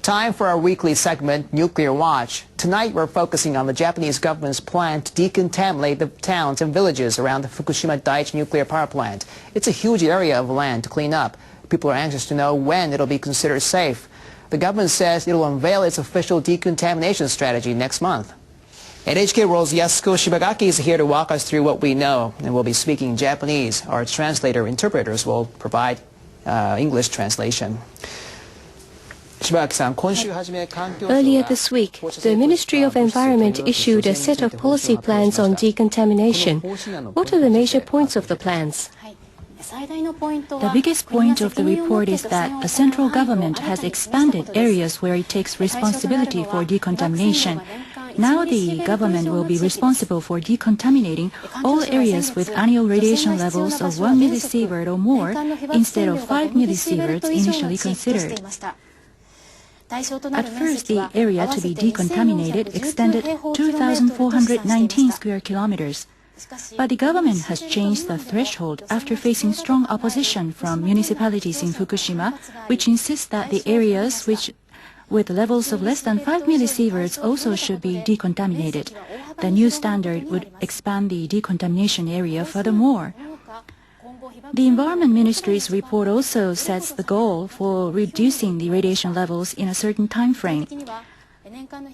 Time for our weekly segment, Nuclear Watch. Tonight we're focusing on the Japanese government's plan to decontaminate the towns and villages around the Fukushima Daiichi nuclear power plant. It's a huge area of land to clean up. People are anxious to know when it'll be considered safe. The government says it'll unveil its official decontamination strategy next month. NHK World's Yasuko Shibagaki is here to walk us through what we know, and we'll be speaking Japanese. Our interpreters will provide English translation. Earlier this week, the Ministry of Environment issued a set of policy plans on decontamination. What are the major points of the plans? The biggest point of the report is that the central government has expanded areas where it takes responsibility for decontamination. Now the government will be responsible for decontaminating all areas with annual radiation levels of 1 millisievert or more instead of 5 millisieverts initially considered. At first, the area to be decontaminated extended 2,419 square kilometers. But the government has changed the threshold after facing strong opposition from municipalities in Fukushima, which insist that the areas with levels of less than 5 millisieverts also should be decontaminated. The new standard would expand the decontamination area furthermore. The Environment Ministry's report also sets the goal for reducing the radiation levels in a certain time frame.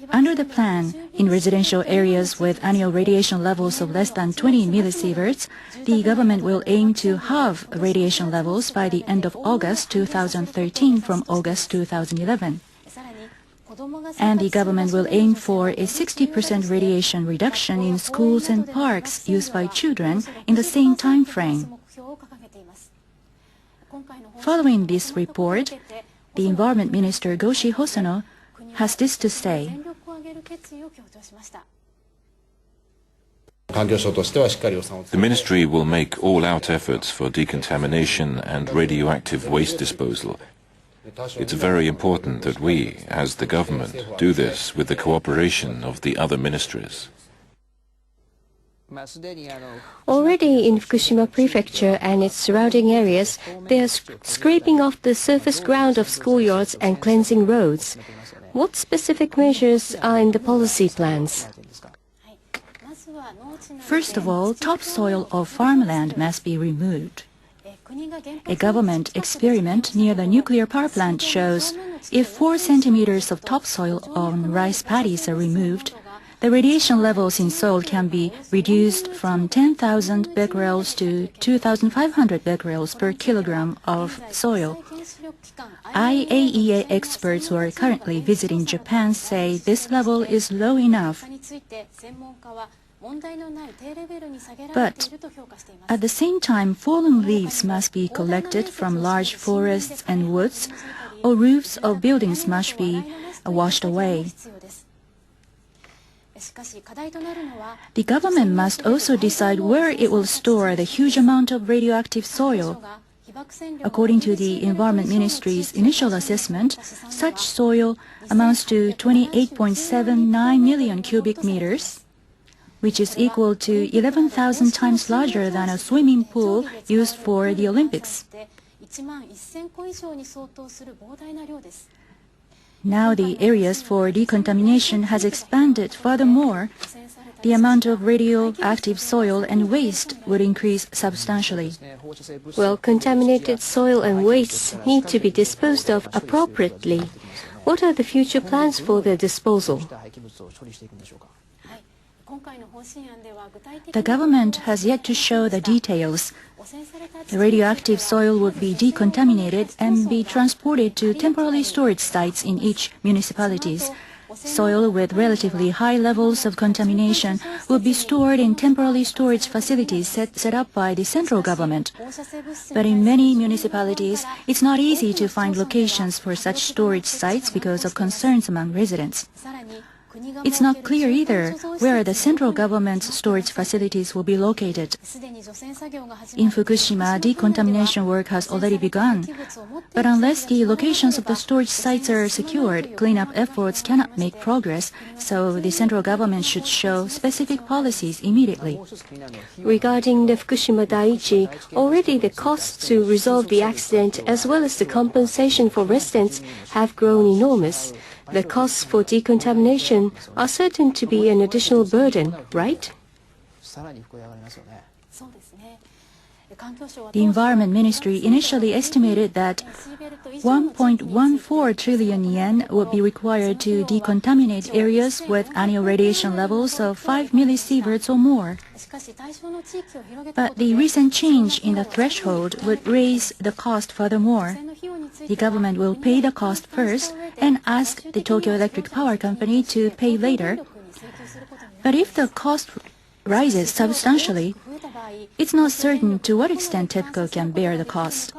Under the plan, in residential areas with annual radiation levels of less than 20 millisieverts, the government will aim to halve radiation levels by the end of August 2013 from August 2011. And the government will aim for a 60% radiation reduction in schools and parks used by children in the same time frame. Following this report, the Environment Minister Goshi Hosono has this to say. The Ministry will make all-out efforts for decontamination and radioactive waste disposal. It's very important that we, as the government, do this with the cooperation of the other ministries. Already in Fukushima Prefecture and its surrounding areas, they are scraping off the surface ground of schoolyards and cleansing roads. What specific measures are in the policy plans? First of all, topsoil of farmland must be removed. A government experiment near the nuclear power plant shows if 4 centimeters of topsoil on rice paddies are removed, the radiation levels in soil can be reduced from 10,000 becquerels to 2,500 becquerels per kilogram of soil. IAEA experts who are currently visiting Japan say this level is low enough. But at the same time, fallen leaves must be collected from large forests and woods, or roofs of buildings must be washed away. The government must also decide where it will store the huge amount of radioactive soil. According to the Environment Ministry's initial assessment, such soil amounts to 28.79 million cubic meters, which is equal to 11,000 times larger than a swimming pool used for the Olympics. Now the areas for decontamination has expanded furthermore. The amount of radioactive soil and waste would increase substantially. Well, contaminated soil and wastes need to be disposed of appropriately. What are the future plans for their disposal? The government has yet to show the details. The radioactive soil would be decontaminated and be transported to temporary storage sites in each municipality. Soil with relatively high levels of contamination will be stored in temporary storage facilities set up by the central government. But in many municipalities, it's not easy to find locations for such storage sites because of concerns among residents. It's not clear either where the central government's storage facilities will be located. In Fukushima, decontamination work has already begun. But unless the locations of the storage sites are secured, cleanup efforts cannot make progress, so the central government should show specific policies immediately. Regarding the Fukushima Daiichi, already the costs to resolve the accident as well as the compensation for residents have grown enormous. The costs for decontamination are certain to be an additional burden, right? The Environment Ministry initially estimated that 1.14 trillion yen would be required to decontaminate areas with annual radiation levels of 5 millisieverts or more. But the recent change in the threshold would raise the cost furthermore. The government will pay the cost first and ask the Tokyo Electric Power Company to pay later. But if the cost rises substantially, it's not certain to what extent TEPCO can bear the cost.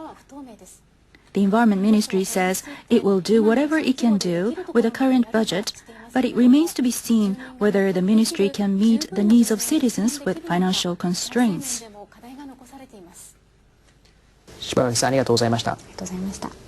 The Environment Ministry says it will do whatever it can do with the current budget, but it remains to be seen whether the ministry can meet the needs of citizens with financial constraints. 柴垣さん、ありがとうございました。ありがとうございました。